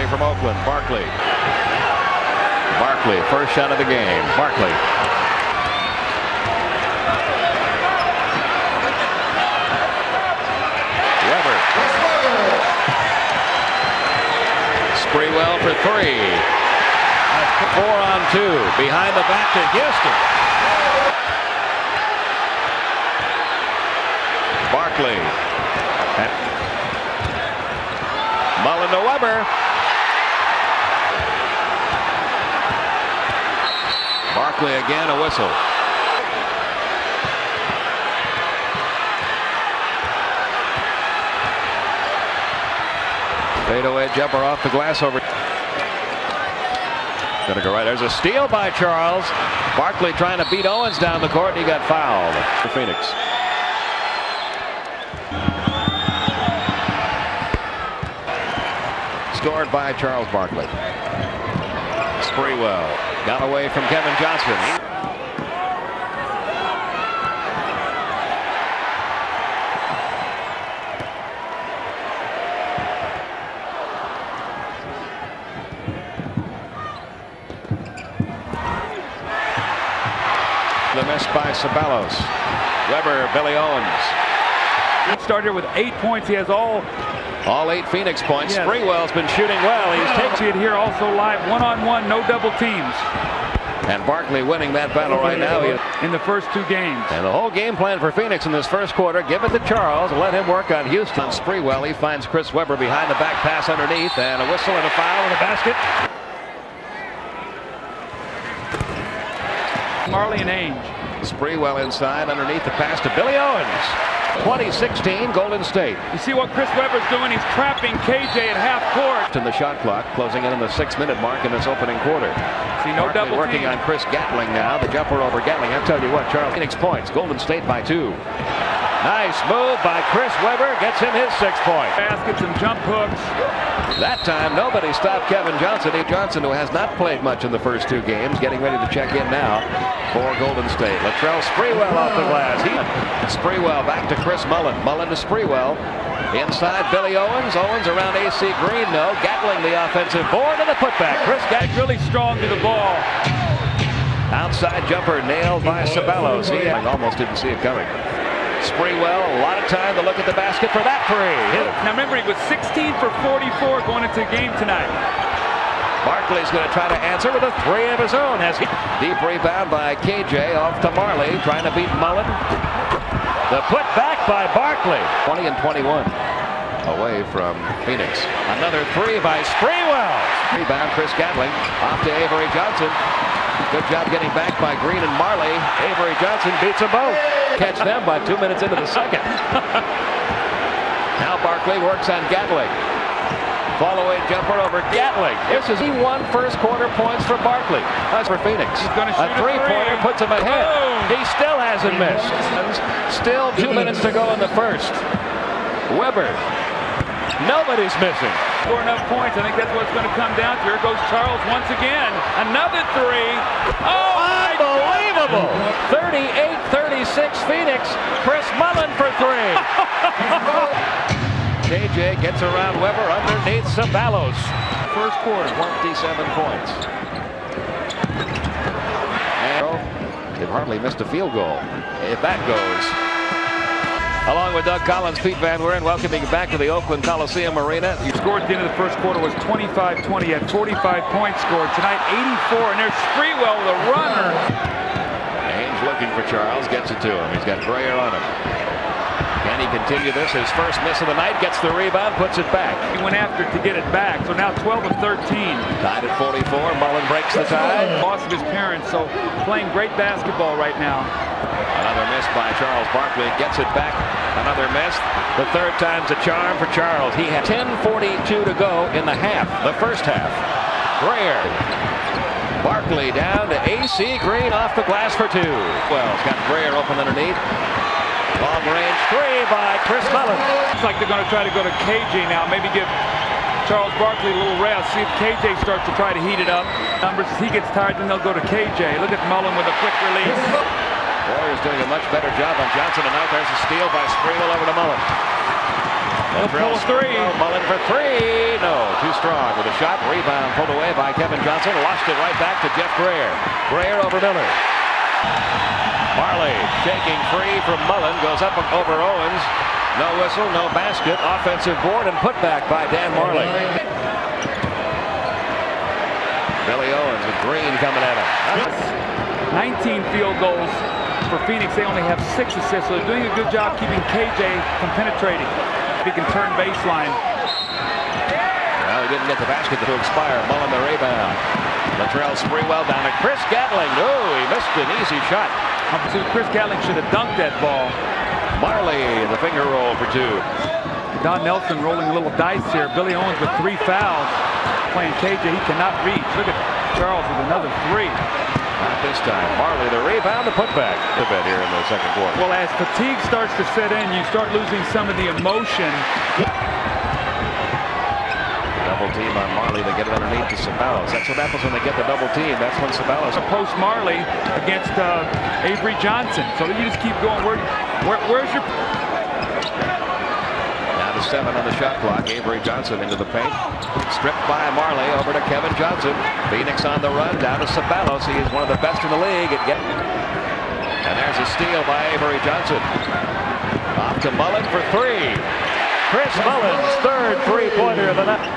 from Oakland. Barkley. Barkley, first shot of the game. Barkley. Weber. Spreewell for three. 4-on-2. Behind the back to Houston. Barkley. Mullin to Weber. Barkley again, a whistle. Fadeaway jumper off the glass over. Gonna go right. There's a steal by Charles. Barkley trying to beat Owens down the court, and he got fouled for Phoenix. Scored by Charles Barkley. Spreewell got away from Kevin Johnson. The miss by Ceballos. Weber, Billy Owens. He started with 8 points. He has all 8 Phoenix points. Yes. Spreewell's been shooting well. He's takes it here also live, one-on-one, no double teams. And Barkley winning that battle right now in the first 2 games. And the whole game plan for Phoenix in this first quarter, give it to Charles and let him work on Houston. Spreewell, he finds Chris Weber behind the back pass underneath, and a whistle and a foul in the basket. Marley and Ainge. Spreewell inside underneath the pass to Billy Owens. 2016 Golden State. You see what Chris Weber's doing? He's trapping KJ at half court. And the shot clock closing in on the 6-minute mark in this opening quarter. See, no Barkley double working team. on Chris Gatling now. The jumper over Gatling. I'll tell you what, Charles. Phoenix points. Golden State by 2. Nice move by Chris Weber. Gets him his 6 point. Baskets and jump hooks. That time nobody stopped Kevin Johnson. Johnson, who has not played much in the first 2 games, getting ready to check in now for Golden State. LATRELL Spreewell off the glass. Spreewell back to Chris Mullin. Mullin to Spreewell. Inside Billy Owens. Owens around AC Green. No. Gatling the offensive board and the putback. Chris Gatling really strong to the ball. Outside jumper nailed by Ceballos. He almost didn't see it coming. Spreewell, a lot of time to look at the basket for that 3. Now remember, he was 16 for 44 going into the game tonight. Barkley's going to try to answer with a 3 of his own. Deep rebound by KJ off to Marley, trying to beat Mullin. The put back by Barkley. 20 and 21 away from Phoenix. Another 3 by Spreewell. Rebound Chris Gatling off to Avery Johnson. Good job getting back by Green and Marley. Avery Johnson beats them both. Catch them by 2 minutes into the second. Now Barkley works on Gatling. Fall-away jumper over Gatling. This is he won first quarter points for Barkley. That's for Phoenix. A 3-pointer puts him ahead. He still hasn't missed. Still 2 minutes to go in the first. Weber. Nobody's missing. Score enough points. I think that's what it's going to come down to. Here goes Charles once again. Another 3. Oh, unbelievable! 38-36 Phoenix. Chris Mullin for 3. KJ gets around Weber underneath Ceballos. First quarter. 27 points. And they've hardly missed a field goal. If that goes. Along with Doug Collins, Pete Van Weeren, welcoming you back to the Oakland Coliseum Arena. He scored at the end of the first quarter was 25-20. He had 45 points scored. Tonight, 84. And there's Spreewell, the runner. Ainge looking for Charles. Gets it to him. He's got Breyer on him. Can he continue this? His first miss of the night. Gets the rebound. Puts it back. He went after it to get it back. So now 12 of 13. Tied at 44. Mullin breaks the tie. Loss of his parents. So playing great basketball right now. Another miss by Charles Barkley. Gets it back. Another miss. The third time's a charm for Charles. He had 10:42 to go in the half. The first half. Breyer. Barkley down to AC Green off the glass for 2. Well, he's got Breyer open underneath. Long range 3 by Chris Mullin. Looks like they're going to try to go to KJ now. Maybe give Charles Barkley a little rest. See if KJ starts to try to heat it up. Numbers, as he gets tired, then they'll go to KJ. Look at Mullin with a quick release. Warriors doing a much better job on Johnson tonight. There's a steal by Spreewell over to Mullin. Pull a three. Mullen for three. No, too strong with a shot. Rebound pulled away by Kevin Johnson. Lost it right back to Jeff Greer. Greer over Miller. Marley shaking free from Mullen. Goes up over Owens. No whistle, no basket. Offensive board and put back by Dan Marley. Billy Owens with Green coming at him. 19 field goals for Phoenix. They only have 6 assists, so they're doing a good job keeping KJ from penetrating. He can turn baseline. Well, he didn't get the basket to expire. Mullen the rebound. LATRELL Sprewell down to Chris Gatling. No, he missed an easy shot. Chris Gatling should have dunked that ball. Marley, the finger roll for 2. Don Nelson rolling a little dice here. Billy Owens with 3 fouls. Playing KJ, he cannot reach. Look at Charles with another 3. Not this time. Marley the rebound, the putback. A bit here in the second quarter. Well, as fatigue starts to set in, you start losing some of the emotion. Double team on Marley. They get it underneath to Ceballos. That's what happens when they get the double team. That's when Ceballos. Post Marley against Avery Johnson. So you just keep going. Where's your... Down to 7 on the shot clock. Avery Johnson into the paint. Stripped by Marley over to Kevin Johnson. Phoenix on the run. Down to Ceballos. He is one of the best in the league at getting. And there's a steal by Avery Johnson. Off to Mullen for 3. Chris Mullen's third three-pointer of the night.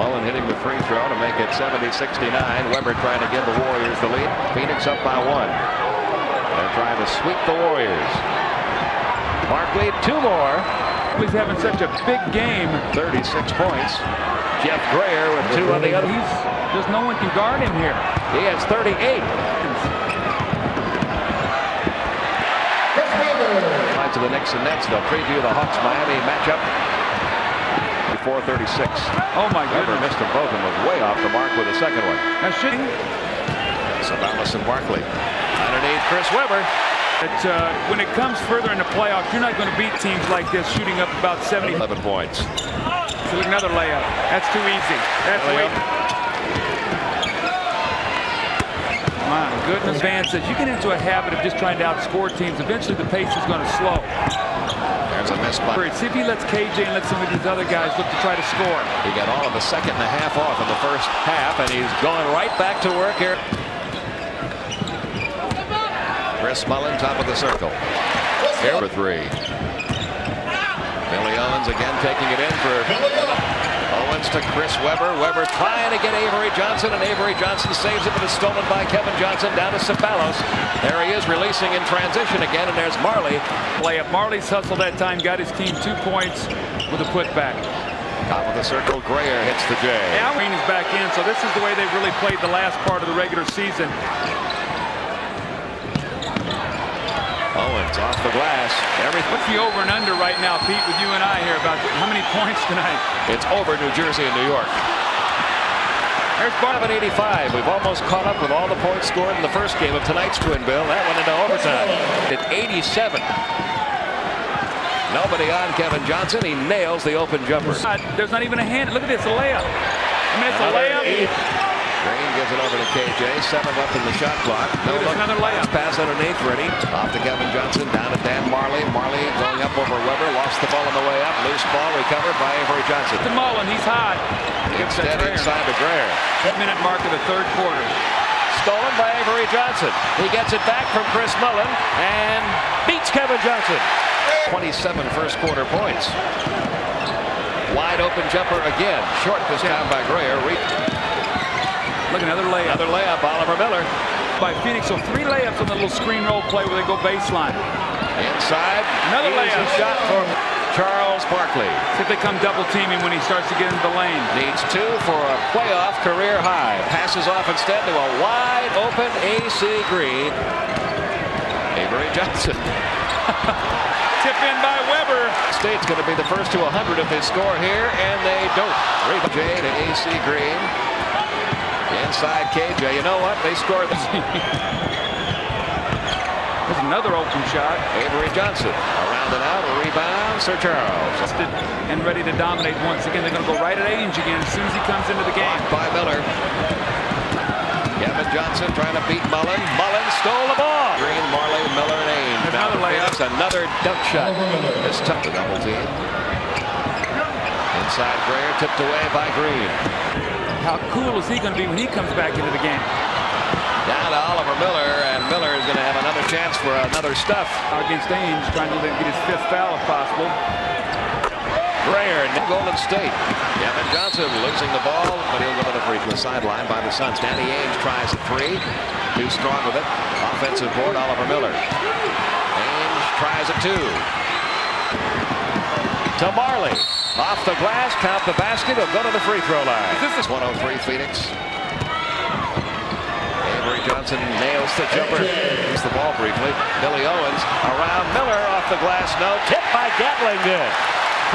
Mullen hitting the free throw to make it 70-69. Weber trying to give the Warriors the lead. Phoenix up by 1. They're trying to sweep the Warriors. Barkley, 2 more. He's having such a big game. 36 points. Jeff Greer with 2 on the other. There's no one can guard him here. He has 38. To the Knicks and Nets. They'll preview the Hawks-Miami matchup. 4:36. Oh my goodness. Weber missed them both and was way off the mark with the second one. Now shooting. Ceballos and Barkley. Underneath Chris Weber. When it comes further in the playoffs, you're not going to beat teams like this shooting up about 70. 11 points. So another layup. That's too easy. That's way. My goodness. Advances. You get into a habit of just trying to outscore teams. Eventually the pace is going to slow. There's a miss by. See if he lets KJ and let some of these other guys look to try to score. He got all of the second and a half off in the first half, and he's going right back to work here. Chris Mullen, top of the circle. Here for 3. Billy Owens again taking it in for Owens to Chris Weber. Weber trying to get Avery Johnson, and Avery Johnson saves it, but it's stolen by Kevin Johnson. Down to Ceballos. There he is releasing in transition again, and there's Marley. Layup. Marley's hustle that time got his team 2 points with a putback. Top of the circle, Greer hits the J. Yeah, Green is back in, so this is the way they've really played the last part of the regular season. Owens off the glass. What's the over and under right now, Pete, with you and I here about how many points tonight? It's over New Jersey and New York. There's Barb at 85. We've almost caught up with all the points scored in the first game of tonight's Twin Bill. That went into overtime. At 87. Nobody on Kevin Johnson. He nails the open jumper. There's not even a hand. Look at this, a layup. I mean, it's a layup. Green gives it over to KJ. 7 left in the shot clock. No look. Another layup. Pass underneath, ready. Off to Kevin Johnson. Down to Dan Marley. Marley going up over Weber. Lost the ball on the way up. Loose ball recovered by Avery Johnson. To Mullen. He's hot. Instead inside to Greer. 10-minute mark of the third quarter. Stolen by Avery Johnson. He gets it back from Chris Mullen and beats Kevin Johnson. 27 first quarter points. Wide open jumper again. Short this time by Greer. Look, another layup. Another layup, Oliver Miller. By Phoenix, so 3 layups on the little screen roll play where they go baseline. Inside. Another layup. Shot from Charles Barkley. See if they come double teaming when he starts to get into the lane. Needs 2 for a playoff career high. Passes off instead to a wide open AC Green. Avery Johnson. Tip in by Weber. State's going to be the first to 100 if they score here, and they don't. J to AC Green. Inside KJ. You know what? They scored. There's another open shot. Avery Johnson around and out. A rebound. Sir Charles. And ready to dominate once again. They're going to go right at Ainge again as soon as he comes into the game. Blocked by Miller. Kevin Johnson trying to beat Mullen. Mullen stole the ball. Green, Marley, Miller, and Ainge. There's another layup. Another dunk shot. This tough to double team. Outside Greer, tipped away by Green. How cool is he going to be when he comes back into the game? Down to Oliver Miller, and Miller is going to have another chance for another stuff. Against Ames, trying to get his 5th foul if possible. Greer, Golden State. Kevin Johnson losing the ball, but he'll go to the free throw sideline by the Suns. Danny Ainge tries a 3. Too strong with it. Offensive board, Oliver Miller. Ainge tries a 2. To Marley. Off the glass, count the basket. He'll go to the free throw line. This is 103 Phoenix. Avery Johnson nails the jumper. Gets the ball briefly. Billy Owens around Miller off the glass. No. Tip by Gatling. Good.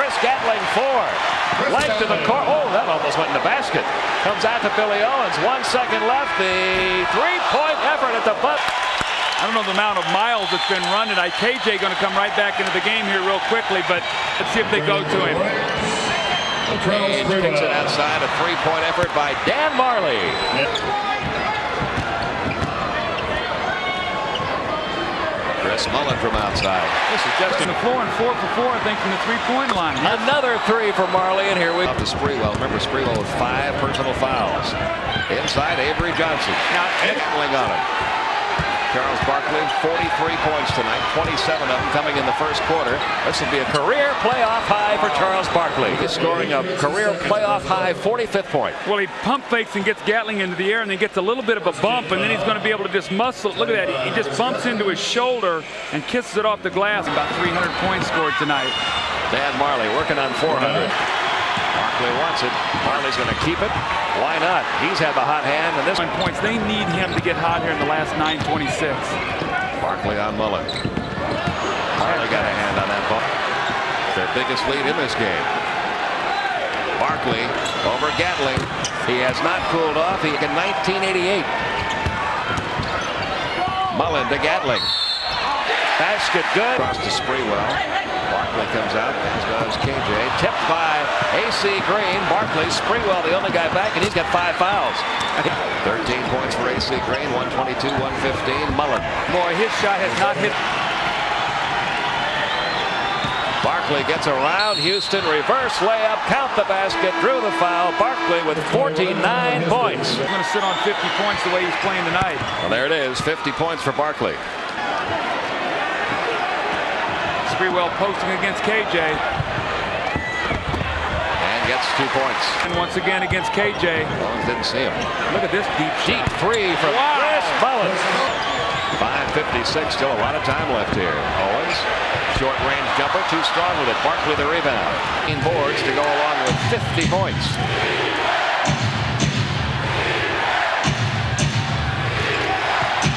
Chris Gatling 4. Length to the court. Oh, that almost went in the basket. Comes out to Billy Owens. 1 second left. The 3-point effort at the butt. I don't know the amount of miles that's been run tonight. KJ going to come right back into the game here real quickly, but let's see if they go to him. Ainge kicks it outside. A 3-point effort by Dan Marley. Chris Mullin from outside. This is just in the floor and 4 for 4, I think, from the 3-point line. Another 3 for Marley, and here we go to Spreewell. Remember, Spreewell with 5 personal fouls. Inside, Avery Johnson. Now, Gatling on him. Charles Barkley, 43 points tonight, 27 of them coming in the first quarter. This will be a career playoff high for Charles Barkley. He's scoring a career playoff high 45th point. Well, he pump fakes and gets Gatling into the air and then gets a little bit of a bump, and then he's going to be able to just muscle. Look at that. He just bumps into his shoulder and kisses it off the glass. About 300 points scored tonight. Dan Marley working on 400. Barkley wants it. Marley's going to keep it. Why not? He's had the hot hand, and this one points. They need him to get hot here in the last 9:26. Barkley on Mullin. Marley got a hand on that ball. Their biggest lead in this game. Barkley over Gatling. He has not cooled off. He in 1988. Mullin to Gatling. Basket good. Across to Spreewell. Barkley comes out, as goes KJ. Tipped by AC Green. Barkley, Spreewell, the only guy back, and he's got 5 fouls. 13 points for AC Green, 122-115. Mullin. Boy, his shot has not hit. Barkley gets around Houston, reverse layup, count the basket, drew the foul. Barkley with 49 points. He's going to sit on 50 points the way he's playing tonight. Well, there it is, 50 points for Barkley. Spreewell posting against KJ. And gets 2 points. And once again against KJ. Owens didn't see him. Look at this deep 3 from Chris Mullin. 5:56, still a lot of time left here. Owens, short range jumper, too strong with it. Barkley the rebound. 15 boards to go along with 50 points.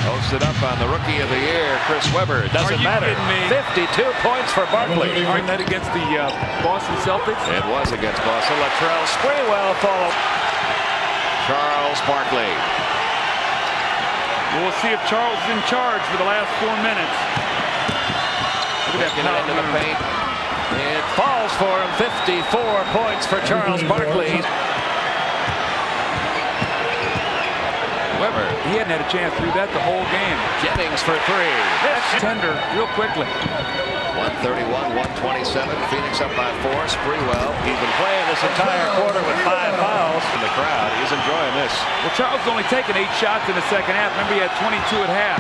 Posted up on the Rookie of the Year, Chris Webber. Doesn't matter. 52 points for Barkley. Aren't that against the Boston Celtics? It was against Boston. LATRELL, Spreewell follow. Charles Barkley. We'll see if Charles is in charge for the last 4 minutes. Look at that power into the paint. It falls for him. 54 points for Charles Barkley. Webber. He hadn't had a chance to do that the whole game. Jennings for 3. That's tender real quickly. 131-127. Phoenix up by 4. Spreewell. He's been playing this entire quarter with 5 fouls in the crowd. He's enjoying this. Well, Charles has only taken 8 shots in the second half. Remember, he had 22 at half.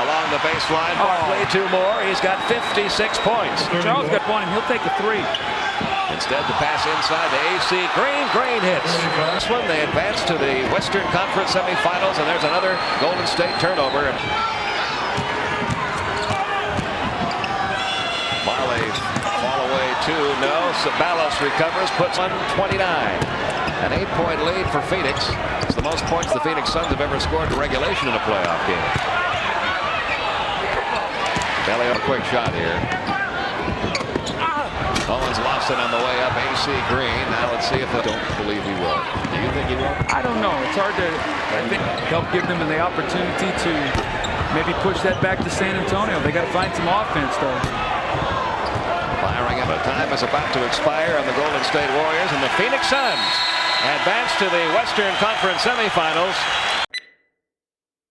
Along the baseline, Barkley 2 more. He's got 56 points. Charles got 1, and he'll take a 3. Instead, the pass inside to AC Green. Green hits. This one, they advance to the Western Conference semifinals, and there's another Golden State turnover. Marley, fall away 2. No. Sabalos recovers, puts 129. An 8-point lead for Phoenix. It's the most points the Phoenix Suns have ever scored in regulation in a playoff game. Belly on a quick shot here. Owens lost it on the way up. AC Green. Now let's see if they don't believe he will. Do you think he will? I don't know. It's hard to, I think, help give them the opportunity to maybe push that back to San Antonio. They got to find some offense, though. Firing it. The time is about to expire on the Golden State Warriors, and the Phoenix Suns advance to the Western Conference semifinals.